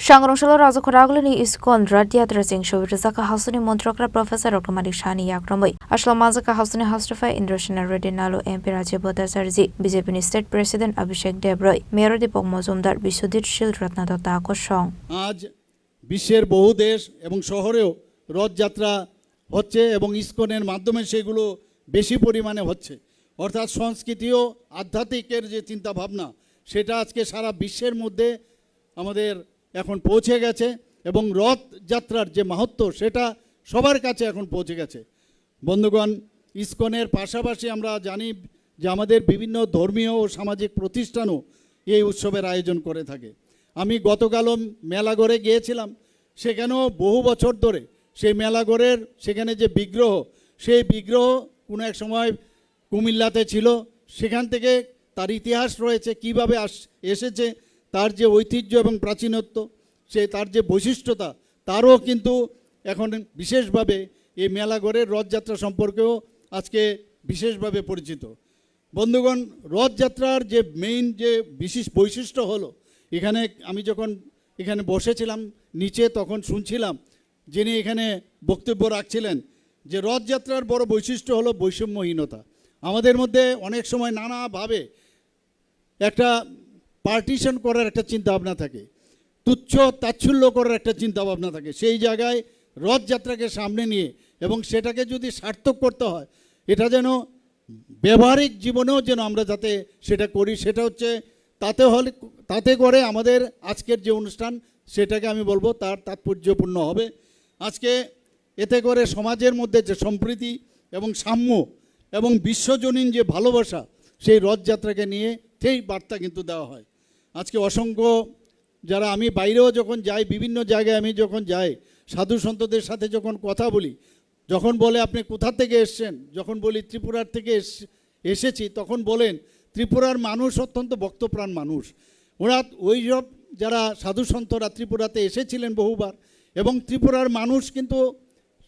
Shangrongshalo Razakhoragulani Iskon Radyatra Singh Shovitazaka Hasuni Montrakra Professor Dr. Malik Shani Yakramai Ashlamazaka Hasuni Hastafai Indrashana Redinalo MP Rajabota Sarzi BJP State President Abhishek Debroy Mayor Dipok Mozumdar Bisudit Shil Ratnadata Koshong আজ বিশ্বের বহু দেশ এবং শহরেও রথযাত্রা হচ্ছে এবং ইসকনের মাধ্যমে সেগুলো বেশি পরিমাণে হচ্ছে অর্থাৎ সংস্কৃতি ও আধ্যাত্মিকের যে চিন্তা ভাবনা সেটা আজকে সারা বিশ্বের মধ্যে আমাদের এখন পৌঁছে গেছে এবং রথযাত্রার যে মাহাত্ম্য সেটা সবার কাছে এখন পৌঁছে গেছে। বন্ধুগণ, ইসকনের পাশাপাশি আমরা জানি যে আমাদের বিভিন্ন ধর্মীয় ও সামাজিক প্রতিষ্ঠানও এই উৎসবের আয়োজন করে থাকে। আমি গতকালও মেলাঘরে গিয়েছিলাম, সেখানেও বহু বছর ধরে সেই মেলাঘরের সেখানে যে বিগ্রহ, সেই বিগ্রহ কোনো এক সময় কুমিল্লাতে ছিল, সেখান থেকে তার ইতিহাস রয়েছে, কীভাবে এসেছে, তার যে ঐতিহ্য এবং প্রাচীনত্ব, তার যে বৈশিষ্ট্যতা, তারও কিন্তু এখন বিশেষভাবে এই মেলাঘরের রথযাত্রা সম্পর্কেও আজকে বিশেষভাবে পরিচিত। বন্ধুগণ, রথযাত্রার যে মেইন যে বিশেষ বৈশিষ্ট্য হলো, এখানে আমি যখন এখানে বসেছিলাম নিচে তখন শুনছিলাম যিনি এখানে বক্তব্য রাখছিলেন যে রথযাত্রার বড় বৈশিষ্ট্য হলো বৈষম্যহীনতা। আমাদের মধ্যে অনেক সময় নানাভাবে একটা পার্টিশন করার একটা চিন্তাভাবনা থাকে, তুচ্ছ তাচ্ছল্য করার একটা চিন্তাভাবনা থাকে। সেই জায়গায় রথযাত্রাকে সামনে নিয়ে এবং সেটাকে যদি সার্থক করতে হয়, এটা যেন ব্যবহারিক জীবনেও যেন আমরা যাতে সেটা করি, সেটা হচ্ছে তাতে করে আমাদের আজকের যে অনুষ্ঠান সেটাকে আমি বলবো তার তাৎপর্যপূর্ণ হবে। আজকে এতে করে সমাজের মধ্যে যে সম্প্রীতি এবং সাম্য এবং বিশ্বজনীন যে ভালোবাসা, সেই রথযাত্রাকে নিয়ে সেই বার্তা কিন্তু দেওয়া হয়। আজকে অসংখ্য যারা আমি বাইরেও যখন যাই, বিভিন্ন জায়গায় আমি যখন যাই, সাধু সন্তদের সাথে যখন কথা বলি, যখন বলে আপনি কোথা থেকে এসছেন, যখন বলি ত্রিপুরার থেকে এসেছি, তখন বলেন ত্রিপুরার মানুষ অত্যন্ত ভক্তপ্রাণ মানুষ। ওরা ওই সব যারা সাধু সন্তরা ত্রিপুরাতে এসেছিলেন বহুবার, এবং ত্রিপুরার মানুষ কিন্তু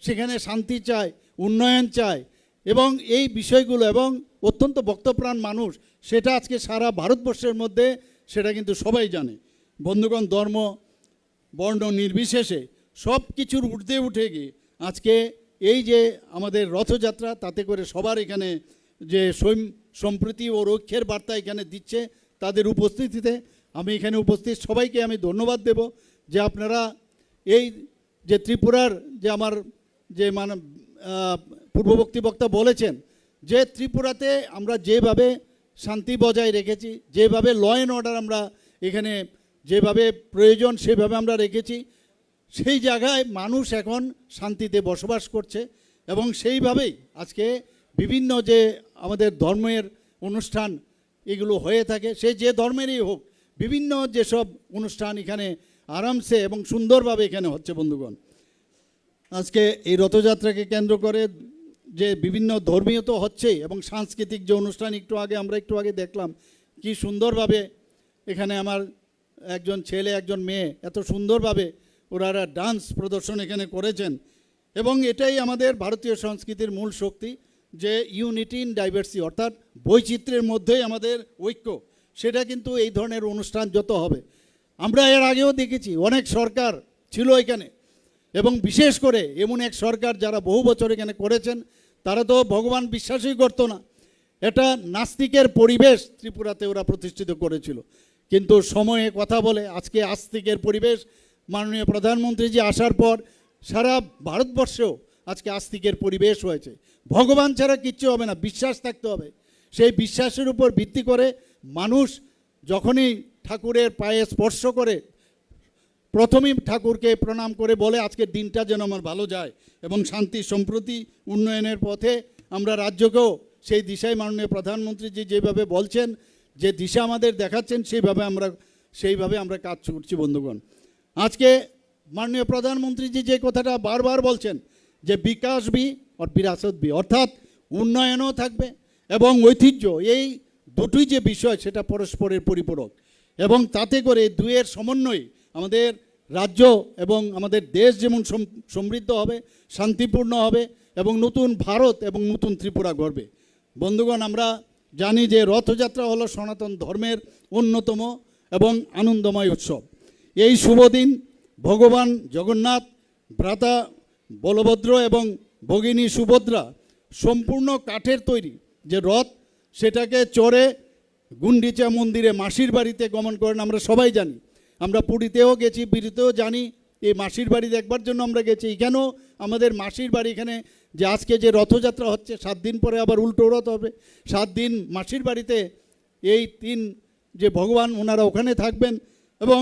সেখানে শান্তি চায়, উন্নয়ন চায় এবং এই বিষয়গুলো, এবং অত্যন্ত ভক্তপ্রাণ মানুষ, সেটা আজকে সারা ভারতবর্ষের মধ্যে সেটা কিন্তু সবাই জানে। বন্ধুগণ, ধর্ম বর্ণ নির্বিশেষে সব কিছুর ঊর্ধ্বে উঠে গিয়ে আজকে এই যে আমাদের রথযাত্রা, তাতে করে সবার এখানে যে সম্প্রীতি ও ঐক্যের বার্তা এখানে দিচ্ছে, তাদের উপস্থিতিতে আমি এখানে উপস্থিত সবাইকে আমি ধন্যবাদ দেব যে আপনারা এই যে ত্রিপুরার যে আমার যে পূর্ববর্তী বক্তা বলেছেন যে ত্রিপুরাতে আমরা যেভাবে শান্তি বজায় রেখেছি, যেভাবে ল অ্যান্ড অর্ডার আমরা এখানে যেভাবে প্রয়োজন সেভাবে আমরা রেখেছি, সেই জায়গায় মানুষ এখন শান্তিতে বসবাস করছে এবং সেইভাবেই আজকে বিভিন্ন যে আমাদের ধর্মের অনুষ্ঠান এগুলো হয়ে থাকে, সে যে ধর্মেরই হোক, বিভিন্ন যেসব অনুষ্ঠান এখানে আরামসে এবং সুন্দরভাবে এখানে হচ্ছে। বন্ধুগণ, আজকে এই রথযাত্রাকে কেন্দ্র করে যে বিভিন্ন ধর্মীয় তো হচ্ছেই এবং সাংস্কৃতিক যে অনুষ্ঠান আমরা একটু আগে দেখলাম, কি সুন্দরভাবে এখানে আমার একজন ছেলে একজন মেয়ে এত সুন্দরভাবে ওরা ডান্স প্রদর্শন এখানে করেছেন। এবং এটাই আমাদের ভারতীয় সংস্কৃতির মূল শক্তি, যে ইউনিটি ইন ডাইভার্সিটি, অর্থাৎ বৈচিত্র্যের মধ্যেই আমাদের ঐক্য। সেটা কিন্তু এই ধরনের অনুষ্ঠান যত হবে, আমরা এর আগেও দেখেছি অনেক সরকার ছিল এখানে, এবং বিশেষ করে এমন এক সরকার যারা বহু বছর এখানে করেছেন, তারা তো ভগবান বিশ্বাসই করতো না। এটা নাস্তিকের পরিবেশ ত্রিপুরাতে ওরা প্রতিষ্ঠিত করেছিল, কিন্তু সময়ে কথা বলে আজকে আস্তিকের পরিবেশ মাননীয় প্রধানমন্ত্রীজি আসার পর সারা ভারতবর্ষেও আজকে আস্তিকের পরিবেশ হয়েছে। ভগবান ছাড়া কিচ্ছু হবে না, বিশ্বাস থাকতে হবে। সেই বিশ্বাসের উপর ভিত্তি করে মানুষ যখনই ঠাকুরের পায়ে স্পর্শ করে, প্রথমেই ঠাকুরকে প্রণাম করে বলে আজকের দিনটা যেন আমার ভালো যায় এবং শান্তি সম্প্রতি উন্নয়নের পথে আমরা রাজ্যকেও সেই দিশায় মাননীয় প্রধানমন্ত্রীজি যেভাবে বলছেন, যে দিশা আমাদের দেখাচ্ছেন, সেইভাবে আমরা কাজ করছি। বন্ধুগণ, আজকে মাননীয় প্রধানমন্ত্রীজি যে কথাটা বারবার বলছেন যে বিকাশ বি আর বিরাসত বি, অর্থাৎ উন্নয়নও থাকবে এবং ঐতিহ্য, এই দুটোই যে বিষয় সেটা পরস্পরের পরিপূরক, এবং তাতে করে দুয়ের সমন্বয় আমাদের রাজ্য এবং আমাদের দেশ যেমন সমৃদ্ধ হবে, শান্তিপূর্ণ হবে এবং নতুন ভারত এবং নতুন ত্রিপুরা গড়বে। বন্ধুগণ, আমরা জানি যে রথযাত্রা হলো সনাতন ধর্মের অন্যতম এবং আনন্দময় উৎসব। এই শুভ দিন ভগবান জগন্নাথ, ভ্রাতা বলভদ্র এবং ভগিনী সুভদ্রা সম্পূর্ণ কাঠের তৈরি যে রথ, সেটাকে চড়ে গুন্ডিচা মন্দিরে মাসির বাড়িতে গমন করেন। আমরা সবাই জানি, আমরা পুরীতেও গেছি, পুরীতেও জানি, এই মাসির বাড়ি দেখবার জন্য আমরা গেছি। এখানেও আমাদের মাসির বাড়ি, এখানে যে আজকে যে রথযাত্রা হচ্ছে 7 দিন পরে আবার উল্টো রথ হবে, 7 দিন মাসির বাড়িতে এই 3 যে ভগবান ওনারা ওখানে থাকবেন। এবং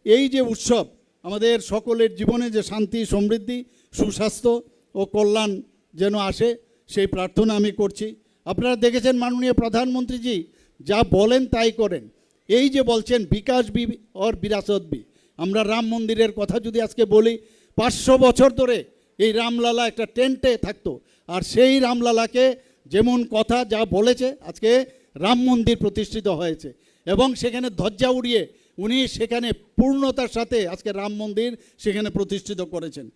এই যে উৎসব আমাদের সকলের জীবনে যে শান্তি, সমৃদ্ধি, সুস্বাস্থ্য ও কল্যাণ যেন আসে, সেই প্রার্থনা আমি করছি। আপনারা দেখেছেন মাননীয় প্রধানমন্ত্রীজি যা বলেন তাই করেন। এই যে বলছেন বিকাশ বি और বিরাসত বি, আমরা রাম মন্দিরের কথা যদি আজকে বলি, 500 বছর ধরে এই রামলালা একটা টেন্টে থাকতো, আর সেই রামলালাকে যেমন কথা যা বলেছে, আজকে রাম মন্দির প্রতিষ্ঠিত হয়েছে এবং সেখানে ধ্বজা উড়িয়ে উনি সেখানে পূর্ণতার সাথে আজকে রাম মন্দির সেখানে প্রতিষ্ঠিত করেছেন।